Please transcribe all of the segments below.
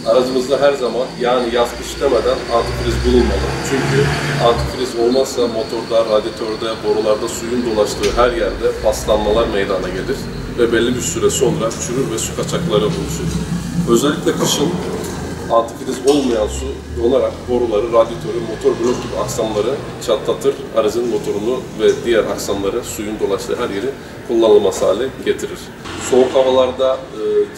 Aracımızda her zaman yani yaz kış demeden antifriz bulunmalı. Çünkü antifriz olmazsa motorda, radyatörde, borularda suyun dolaştığı her yerde paslanmalar meydana gelir ve belli bir süre sonra çürür ve su kaçakları oluşur. Özellikle kışın antifriz olmayan su donarak boruları, radyatörü, motor blok gibi aksamları çatlatır, aracın motorunu ve diğer aksamları suyun dolaştığı her yeri kullanılmaz hale getirir. Soğuk havalarda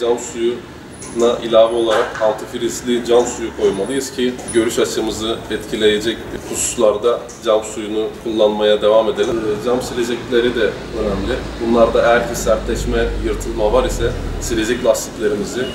cam suyuna ilave olarak antifrizli cam suyu koymalıyız ki görüş açımızı etkileyecek hususlarda cam suyunu kullanmaya devam edelim. Cam silecekleri de önemli. Bunlarda eğer ki sertleşme, yırtılma var ise silecek lastiklerimizi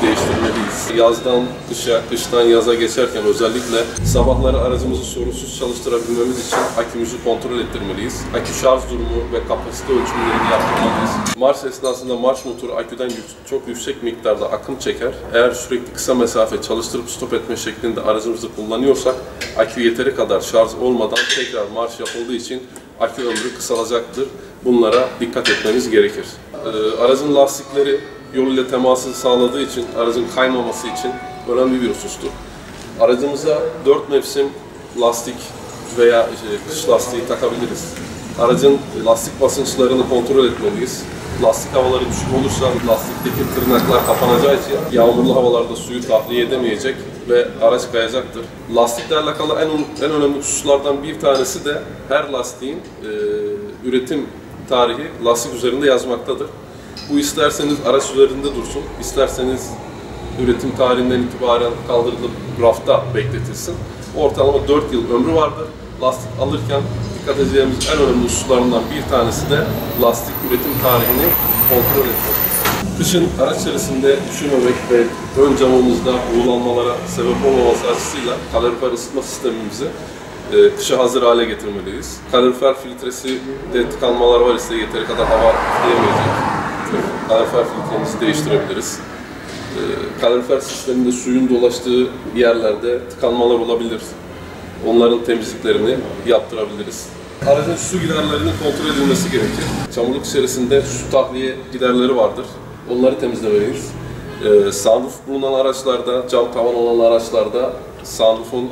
değiştirmeliyiz. Yazdan kışa, kıştan yaza geçerken özellikle sabahları aracımızı sorunsuz çalıştırabilmemiz için akümüzü kontrol ettirmeliyiz. Akü şarj durumu ve kapasite ölçümlerini yaptırmalıyız. Marş esnasında marş motoru aküden çok yüksek miktarda akım çeker. Eğer sürekli kısa mesafe çalıştırıp stop etme şeklinde aracımızı kullanıyorsak akü yeteri kadar şarj olmadan tekrar marş yapıldığı için akü ömrü kısalacaktır. Bunlara dikkat etmemiz gerekir. Aracın lastikleri yol ile teması sağladığı için, aracın kaymaması için önemli bir husustur. Aracımıza 4 mevsim lastik veya kış lastiği takabiliriz. Aracın lastik basınçlarını kontrol etmeliyiz. Lastik havaları düşük olursa lastikteki tırnaklar kapanacağı için yağmurlu havalarda suyu tahliye edemeyecek ve araç kayacaktır. Lastikle alakalı en önemli hususlardan bir tanesi de her lastiğin üretim tarihi lastik üzerinde yazmaktadır. Bu isterseniz araç üzerinde dursun, isterseniz üretim tarihinden itibaren kaldırılıp rafta bekletilsin. Ortalama 4 yıl ömrü vardır. Lastik alırken dikkat edeceğimiz en önemli hususlarından bir tanesi de lastik üretim tarihini kontrol etmek. Kışın araç içerisinde üşümemek ve ön camımızda buğulanmalara sebep olmaması açısıyla kalorifer ısıtma sistemimizi kışa hazır hale getirmeliyiz. Kalorifer filtresi de tıkanmalar var ise yeteri kadar hava üfleyemeyecek. Kalorifer filtremizi değiştirebiliriz. Kalorifer sisteminde suyun dolaştığı yerlerde tıkanmalar olabilir. Onların temizliklerini yaptırabiliriz. Aracın su giderlerinin kontrol edilmesi gerekir. Çamurluk içerisinde su tahliye giderleri vardır. Onları temizlemeliyiz. Sunroof bulunan araçlarda, cam tavan olan araçlarda sunroof'un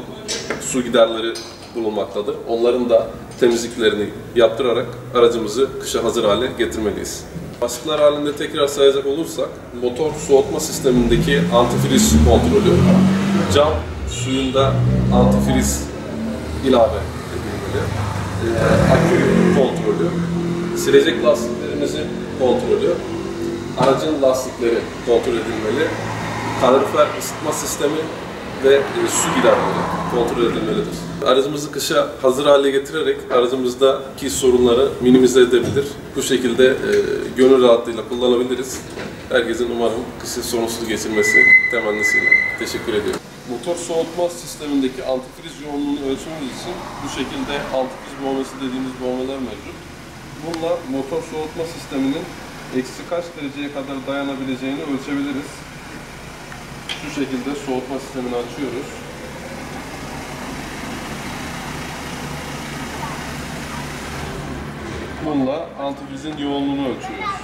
su giderleri bulunmaktadır. Onların da temizliklerini yaptırarak aracımızı kışa hazır hale getirmeliyiz. Başlıklar halinde tekrar sayacak olursak, motor soğutma sistemindeki antifriz kontrolü, cam suyunda antifriz ilave edilmeli, akü kontrolü, silecek lastiklerimizin kontrolü, aracın lastikleri kontrol edilmeli, kalorifer ısıtma sistemi ve su giderleri kontrol edilmelidir. Aracımızı kışa hazır hale getirerek aracımızdaki sorunları minimize edebilir. Bu şekilde gönül rahatlığıyla kullanabiliriz. Herkesin umarım kışı sorunsuz geçirmesi temennisiyle. Teşekkür ediyorum. Motor soğutma sistemindeki antifriz yoğunluğunu ölçmemiz için bu şekilde antifriz bombesi dediğimiz bombeler mevcut. Bununla motor soğutma sisteminin eksi kaç dereceye kadar dayanabileceğini ölçebiliriz. Şu şekilde soğutma sistemini açıyoruz. Bununla antifrizin yoğunluğunu ölçüyoruz.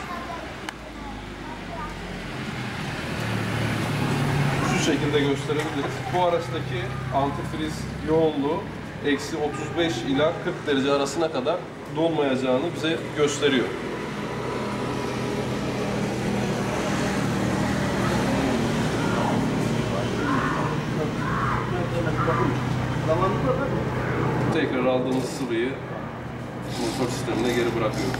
Şu şekilde gösterebiliriz. Bu araçtaki antifriz yoğunluğu eksi 35 ila 40 derece arasına kadar dolmayacağını bize gösteriyor. Tekrar aldığımız sıvıyı motor sistemine geri bırakıyoruz.